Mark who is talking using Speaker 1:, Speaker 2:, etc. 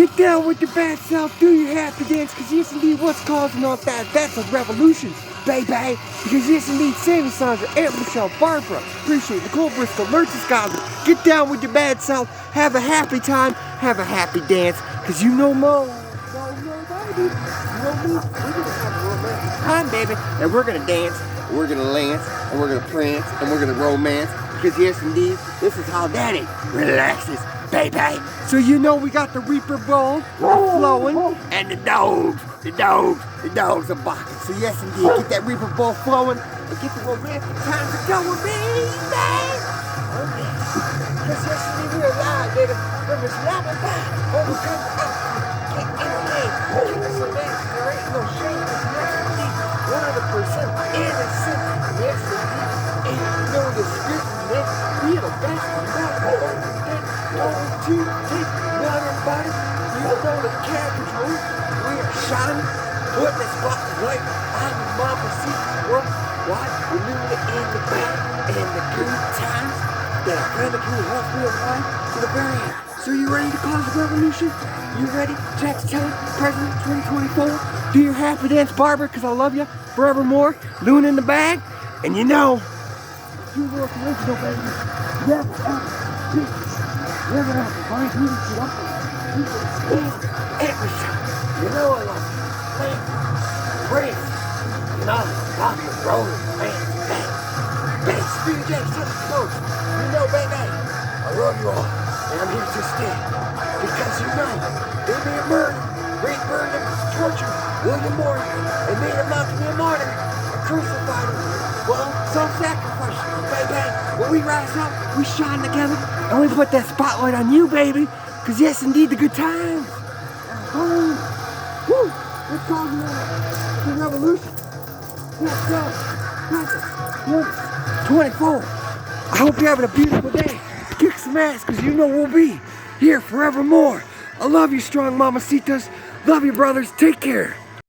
Speaker 1: Get down with your bad self, do your happy dance, because yes indeed what's causing all that, that's a revolution, baby. Because yes indeed, Sammy Sandra, Aunt Michelle, Barbara, appreciate Nicole Bristol, Lurch Scotland. Get down with your bad self, have a happy time, have a happy dance, because you know Mo. Baby. You know me, we're gonna have a romantic time, baby. And we're gonna dance, and we're gonna lance, and we're gonna prance, and we're gonna romance. Because yes indeed, this is how Daddy relaxes, baby. So you know we got the Reaper Bowl flowing, and the dogs are barking. So yes indeed, get that Reaper Bowl flowing, and get the romantic time to go with me, baby. Oh yeah. Because yes indeed, we're alive, baby. From this level back, overcome the so there ain't no shame. Yes indeed, 100% innocent. Yes indeed, and you know the spirit. We are the best going to take nobody. You know the cabbage room. We are shining, putting the spotlight on the mama seat. What? We're living it in the back and the good times that are going to be what we are right to the very end. So you ready to cause a revolution? You ready? Jack's telling President 2024. Do your happy dance, Barbara, because I love you forevermore. Loon in the bag. And you know, you were original, baby. Never ever, never ever, right? You can up you can stand every time. You know I love you. Man, friends, you know, rock and roll, man, bang. Speedy Jack, something close. You know, baby, I love you all. And I'm here to stay. Because you know, they may have murdered, raped, burned, tortured William Morgan, and made him out to be a martyr, and crucified him. Well, self-sacrifice, baby. When we rise up, we shine together, and we put that spotlight on you, baby. Because yes, indeed, the good times. Woo! We're talking about the revolution. Let's go. Let's 24. I hope you're having a beautiful day. Kick some ass, because you know we'll be here forevermore. I love you, strong mamacitas. Love you, brothers. Take care.